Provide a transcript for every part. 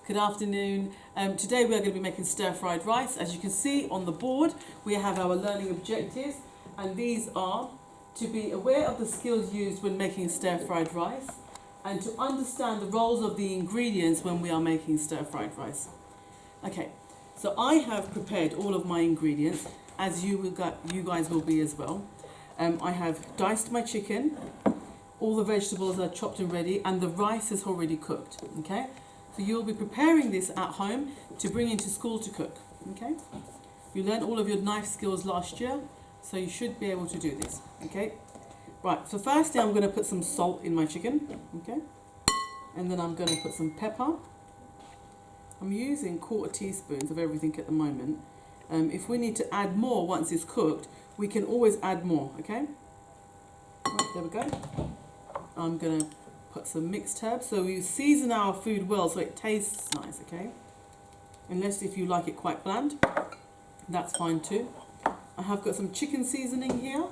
Good afternoon. Today we are going to be making stir-fried rice. As you can see on the board, we have our learning objectives, and these are to be aware of the skills used when making stir-fried rice and to understand the roles of the ingredients when we are making stir-fried rice. Okay, so I have prepared all of my ingredients, as you guys will be as well. I have diced my chicken, all the vegetables are chopped and ready, and the rice is already cooked. Okay, so you'll be preparing this at home to bring into school to cook. Okay, you learned all of your knife skills last year, so you should be able to do this. Okay, right, so firstly I'm going to put some salt in my chicken. Okay, and then I'm going to put some pepper. I'm using 1/4 teaspoons of everything at the moment. If we need to add more once it's cooked, we can always add more. Okay, right, there we go. I'm going to put some mixed herbs, so we season our food well so it tastes nice. Okay, unless if you like it quite bland, that's fine too. I have got some chicken seasoning here.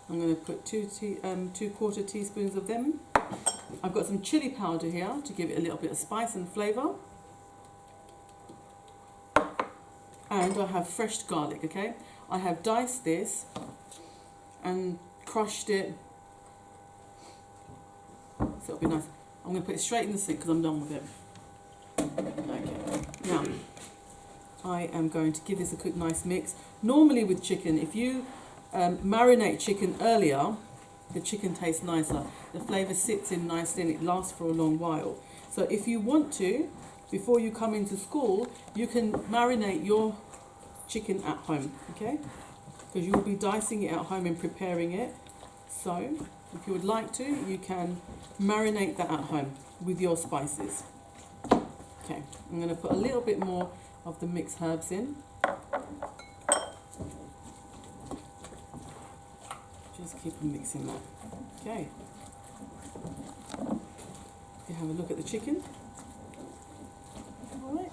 I'm going to put 2/4 teaspoons of them. I've got some chili powder here to give it a little bit of spice and flavour. And I have fresh garlic, okay? I have diced this and crushed it. So it'll be nice. I'm going to put it straight in the sink because I'm done with it. Okay. Now, I am going to give this a quick nice mix. Normally with chicken, if you marinate chicken earlier, the chicken tastes nicer. The flavour sits in nicely and it lasts for a long while. So if you want to, before you come into school, you can marinate your chicken at home, okay? Because you will be dicing it at home and preparing it. So if you would like to, you can marinate that at home with your spices. Okay, I'm going to put a little bit more of the mixed herbs in. Just keep on mixing that. Okay. You have a look at the chicken. All right.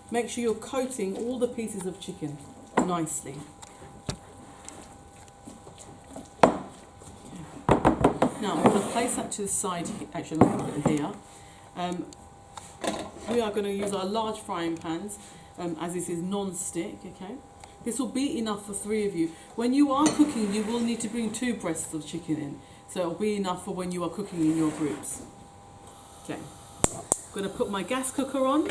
Make sure you're coating all the pieces of chicken nicely. Now I'm going to place that to the side. Actually, I'm going to put it here. We are going to use our large frying pans, as this is non-stick. Okay. This will be enough for 3 of you. When you are cooking, you will need to bring 2 breasts of chicken in. So it will be enough for when you are cooking in your groups. Okay. I'm going to put my gas cooker on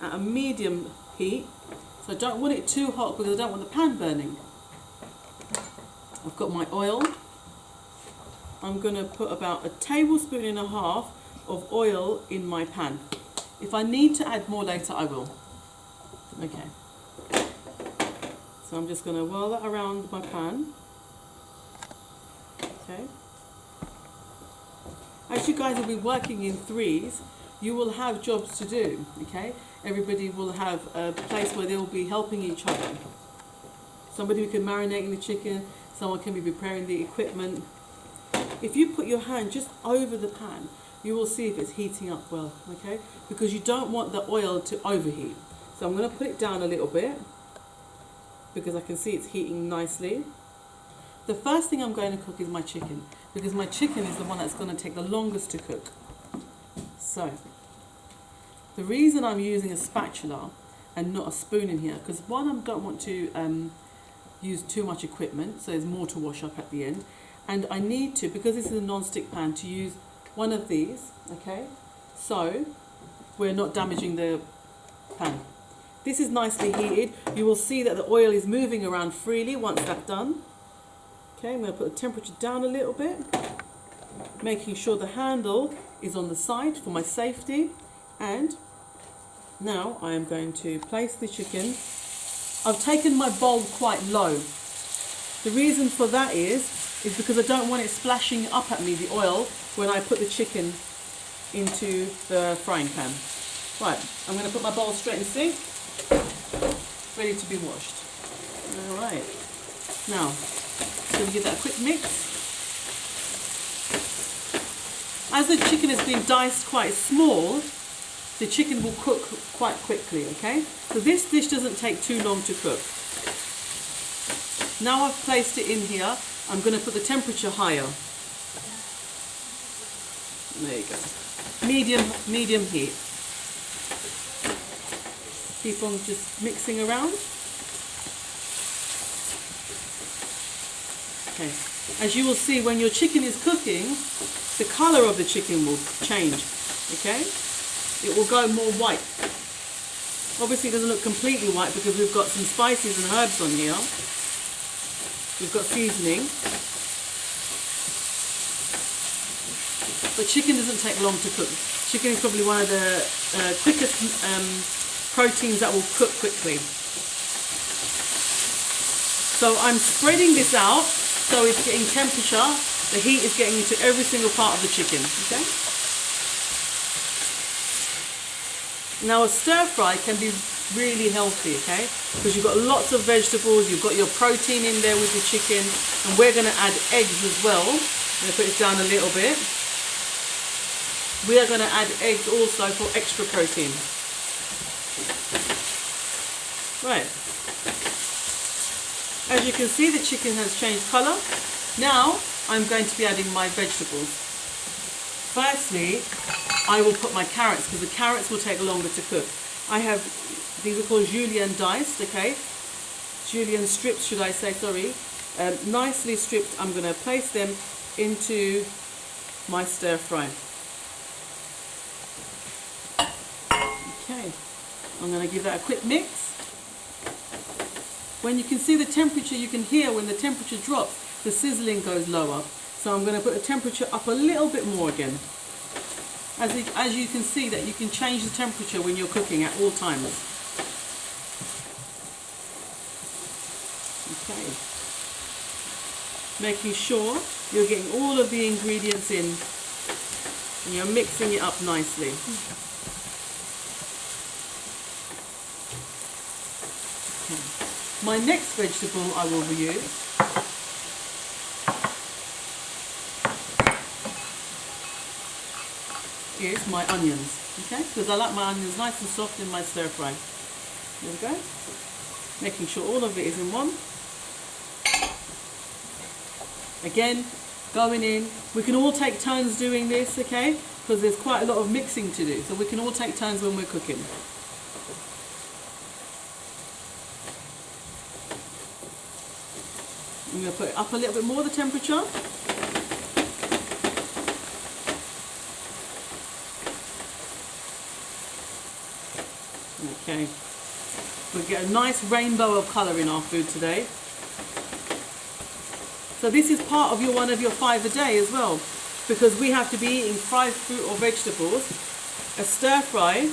at a medium heat. So I don't want it too hot because I don't want the pan burning. I've got my oil. I'm going to put about 1.5 tablespoons of oil in my pan. If I need to add more later, I will. Okay, so I'm just going to whirl that around my pan. Okay. As you guys will be working in 3s, you will have jobs to do. Okay, everybody will have a place where they will be helping each other. Somebody who can marinate the chicken, someone can be preparing the equipment. If you put your hand just over the pan, you will see if it's heating up well. Okay, because you don't want the oil to overheat. So I'm going to put it down a little bit because I can see it's heating nicely. The first thing I'm going to cook is my chicken because my chicken is the one that's going to take the longest to cook. So the reason I'm using a spatula and not a spoon in here, because one, I don't want to use too much equipment, so there's more to wash up at the end. And I need to, because this is a non-stick pan, to use one of these, okay? So we're not damaging the pan. This is nicely heated. You will see that the oil is moving around freely once that's done. Okay, I'm going to put the temperature down a little bit, making sure the handle is on the side for my safety. And now I am going to place the chicken. I've taken my bowl quite low. The reason for that is because I don't want it splashing up at me, the oil, when I put the chicken into the frying pan. Right, I'm going to put my bowl straight in the sink, ready to be washed. All right, now, going to give that a quick mix. As the chicken has been diced quite small, the chicken will cook quite quickly, okay? So this dish doesn't take too long to cook. Now I've placed it in here, I'm going to put the temperature higher. There you go. Medium heat. Keep on just mixing around. Okay. As you will see, when your chicken is cooking, the colour of the chicken will change. Okay? It will go more white. Obviously it doesn't look completely white because we've got some spices and herbs on here. We've got seasoning. But chicken doesn't take long to cook. Chicken is probably one of the quickest proteins that will cook quickly. So I'm spreading this out so it's getting temperature. The heat is getting into every single part of the chicken. Okay? Now a stir fry can be really healthy, okay? Because you've got lots of vegetables, you've got your protein in there with the chicken, and we're going to add eggs as well. I'm going to put it down a little bit. We are going to add eggs also for extra protein. Right. As you can see, the chicken has changed colour. Now I'm going to be adding my vegetables. Firstly, I will put my carrots because the carrots will take longer to cook. I have, these are called julienne diced, okay? Julienne strips, should I say, sorry. Nicely stripped, I'm going to place them into my stir fry. Okay, I'm going to give that a quick mix. When you can see the temperature, you can hear when the temperature drops, the sizzling goes lower. So I'm going to put the temperature up a little bit more again. As you can see that you can change the temperature when you're cooking at all times. Okay. Making sure you're getting all of the ingredients in and you're mixing it up nicely. Okay. My next vegetable I will use is my onions, okay? Because I like my onions nice and soft in my stir fry. There we go. Making sure all of it is in one. Again, going in. We can all take turns doing this, okay? Because there's quite a lot of mixing to do. So we can all take turns when we're cooking. I'm going to put it up a little bit more, the temperature. Okay, we'll get a nice rainbow of colour in our food today. So this is part of one of your 5 a day as well, because we have to be eating 5 fruit or vegetables. A stir fry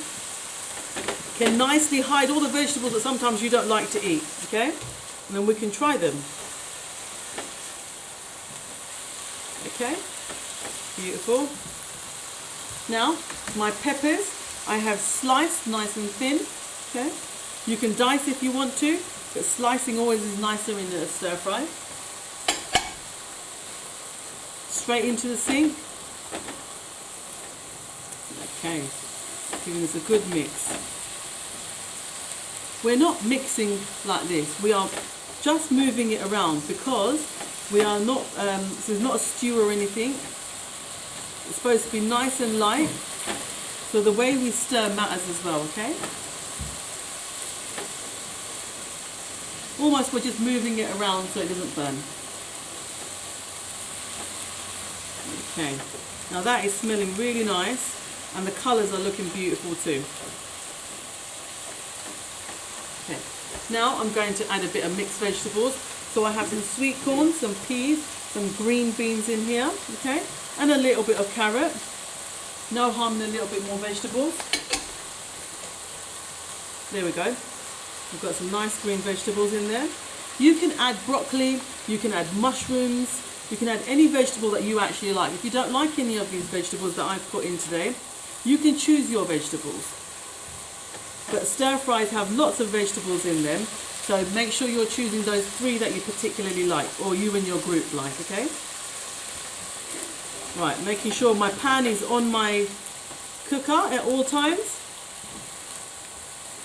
can nicely hide all the vegetables that sometimes you don't like to eat, okay? And then we can try them. Okay, beautiful. Now, my peppers, I have sliced nice and thin, okay? You can dice if you want to, but slicing always is nicer in a stir fry. Straight into the sink. Okay, giving this a good mix. We're not mixing like this, we are just moving it around because we are not, this is not a stew or anything. It's supposed to be nice and light. So the way we stir matters as well, okay? Almost we're just moving it around so it doesn't burn. Okay, now that is smelling really nice and the colours are looking beautiful too. Okay, now I'm going to add a bit of mixed vegetables. So I have some sweet corn, some peas, some green beans in here, okay? And a little bit of carrot. No harm in a little bit more vegetables. There we go. We've got some nice green vegetables in there. You can add broccoli, you can add mushrooms, you can add any vegetable that you actually like. If you don't like any of these vegetables that I've put in today, you can choose your vegetables. But stir fries have lots of vegetables in them, so make sure you're choosing those 3 that you particularly like, or you and your group like, okay? Right, making sure my pan is on my cooker at all times.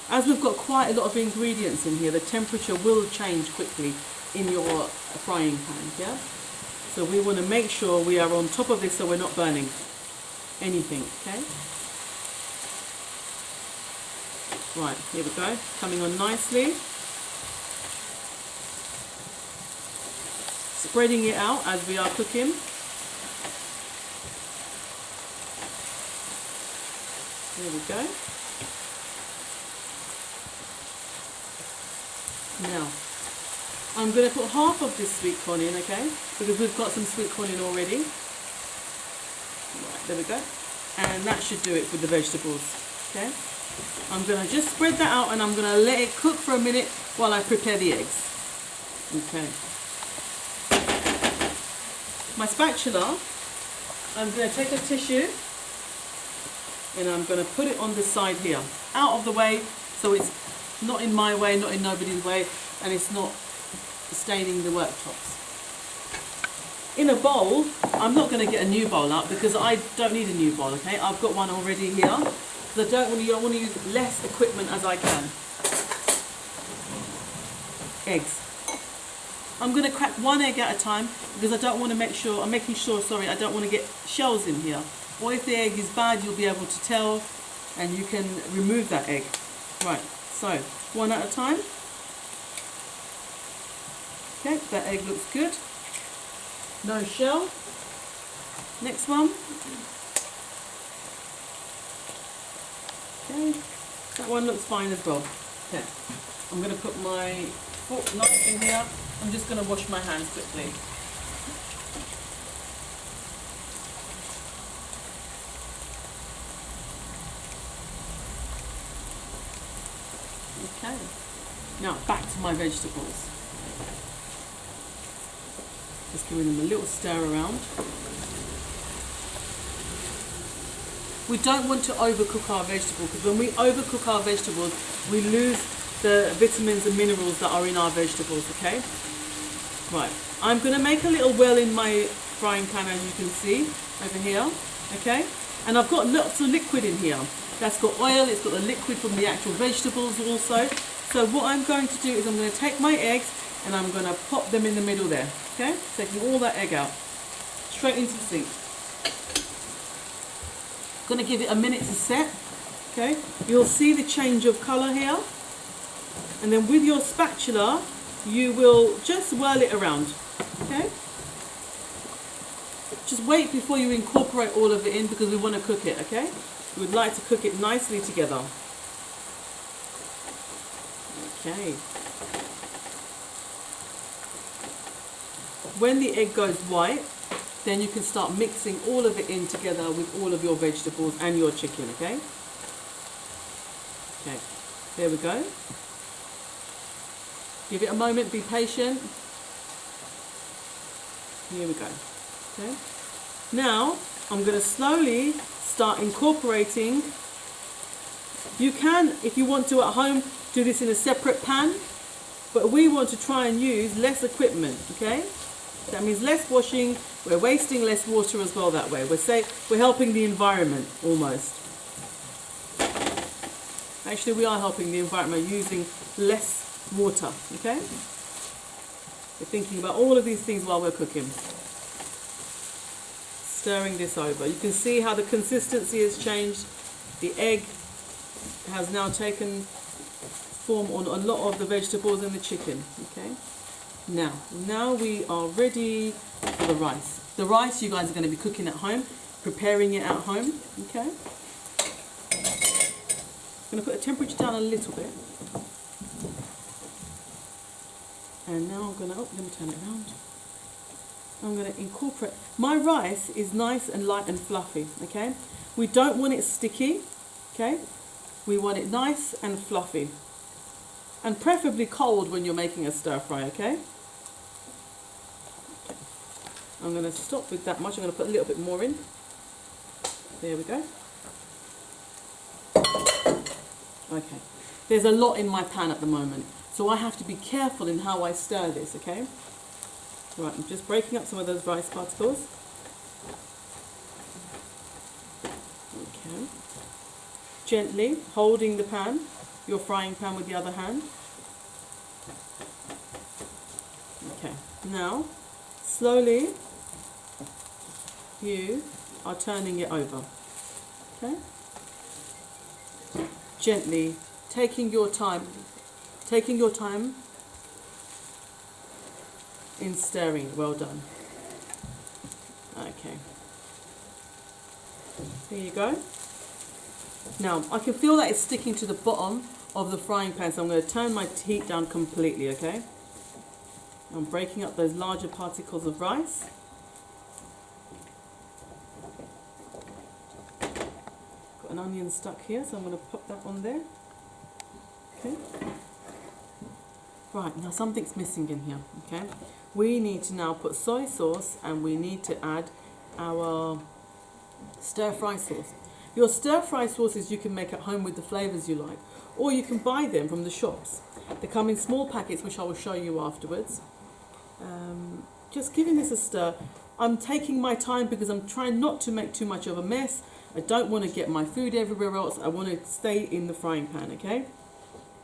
As we've got quite a lot of ingredients in here, the temperature will change quickly in your frying pan, yeah? So we want to make sure we are on top of this so we're not burning. anything, okay? Right, here we go, coming on nicely. Spreading it out as we are cooking. There we go. Now, I'm going to put half of this sweet corn in, okay? Because we've got some sweet corn in already. Right, there we go. And that should do it with the vegetables, okay? I'm going to just spread that out and I'm going to let it cook for a minute while I prepare the eggs. Okay. My spatula, I'm going to take a tissue and I'm going to put it on the side here, out of the way, so it's not in my way, not in nobody's way, and it's not staining the worktops. In a bowl, I'm not going to get a new bowl out because I don't need a new bowl, okay? I've got one already here. Because I want to use less equipment as I can. Eggs. I'm going to crack one egg at a time because I don't want to I'm making sure, sorry, I don't want to get shells in here. Or if the egg is bad, you'll be able to tell and you can remove that egg. Right, so one at a time. Okay, that egg looks good. No shell. Next one. Okay, that one looks fine as well. Okay, I'm going to put my fork knife in here. I'm just going to wash my hands quickly. Okay, now back to my vegetables. Just giving them a little stir around. We don't want to overcook our vegetable because when we overcook our vegetables, we lose the vitamins and minerals that are in our vegetables, okay? Right, I'm going to make a little well in my frying pan, as you can see over here, okay? And I've got lots of liquid in here. That's got oil, it's got the liquid from the actual vegetables also. So what I'm going to do is I'm going to take my eggs and I'm going to pop them in the middle there, okay? Taking all that egg out, straight into the sink. Going to give it a minute to set, okay? You'll see the change of colour here. And then with your spatula, you will just whirl it around, okay? Just wait before you incorporate all of it in because we want to cook it, okay? We would like to cook it nicely together. Okay. When the egg goes white, then you can start mixing all of it in together with all of your vegetables and your chicken, okay? Okay, there we go. Give it a moment, be patient. Here we go, okay? Now, I'm going to slowly start incorporating. You can, if you want to at home, do this in a separate pan, but we want to try and use less equipment, okay? That means less washing, we're wasting less water as well that way. We're helping the environment almost. Actually, we are helping the environment using less water, okay? We're thinking about all of these things while we're cooking. Stirring this over. You can see how the consistency has changed. The egg has now taken form on a lot of the vegetables and the chicken, okay? Now we are ready for the rice. The rice you guys are going to be cooking at home, preparing it at home, okay? I'm going to put the temperature down a little bit. And now I'm going to, let me turn it around. I'm going to incorporate, my rice is nice and light and fluffy, okay? We don't want it sticky, okay? We want it nice and fluffy. And preferably cold when you're making a stir fry, okay? I'm going to stop with that much. I'm going to put a little bit more in. There we go. Okay. There's a lot in my pan at the moment, so I have to be careful in how I stir this, okay? Right, I'm just breaking up some of those rice particles. Okay. Gently holding the pan, your frying pan with the other hand. Okay. Now, slowly, you are turning it over. Okay? Gently, taking your time in stirring. Well done. Okay. There you go. Now, I can feel that it's sticking to the bottom of the frying pan, so I'm going to turn my heat down completely, okay? I'm breaking up those larger particles of rice. Got an onion stuck here, so I'm going to pop that on there. Okay. Right, now something's missing in here, okay? We need to now put soy sauce, and we need to add our stir-fry sauce. Your stir-fry sauces you can make at home with the flavours you like, or you can buy them from the shops. They come in small packets, which I will show you afterwards. Just giving this a stir. I'm taking my time because I'm trying not to make too much of a mess. I don't want to get my food everywhere else. I want to stay in the frying pan, okay?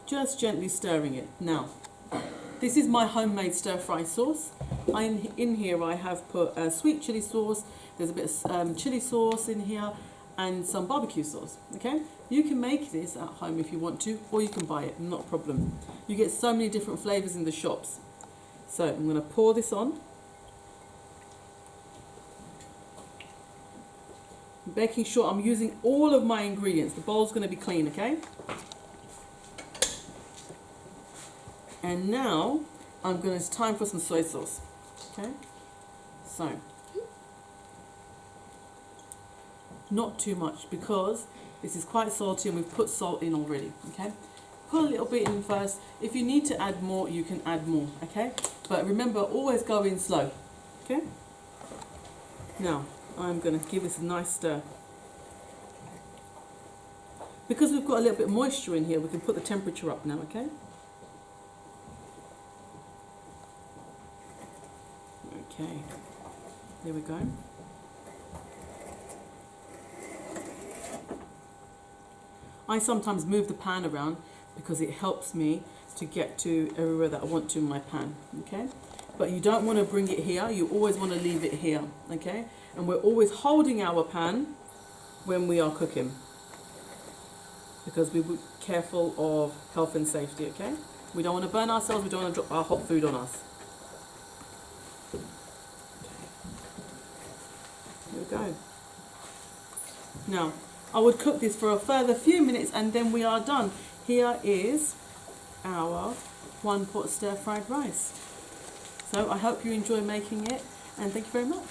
Just gently stirring it. Now, this is my homemade stir-fry sauce. In here I have put sweet chili sauce. There's a bit of chili sauce in here and some barbecue sauce, okay? You can make this at home if you want to, or you can buy it, not a problem. You get so many different flavours in the shops. So I'm going to pour this on. Making sure I'm using all of my ingredients. The bowl's going to be clean, okay? And now it's time for some soy sauce, okay? So, not too much because this is quite salty and we've put salt in already, okay? Put a little bit in first. If you need to add more, you can add more, okay? But remember, always go in slow, okay? Now, I'm going to give this a nice stir. Because we've got a little bit of moisture in here, we can put the temperature up now, okay? Okay, there we go. I sometimes move the pan around because it helps me to get to everywhere that I want to in my pan, okay? But you don't want to bring it here, you always want to leave it here, okay? And we're always holding our pan when we are cooking because we're careful of health and safety, okay? We don't want to burn ourselves, we don't want to drop our hot food on us. There we go. Now, I would cook this for a further few minutes and then we are done. Here is our 1 pot stir-fried rice. So I hope you enjoy making it and thank you very much.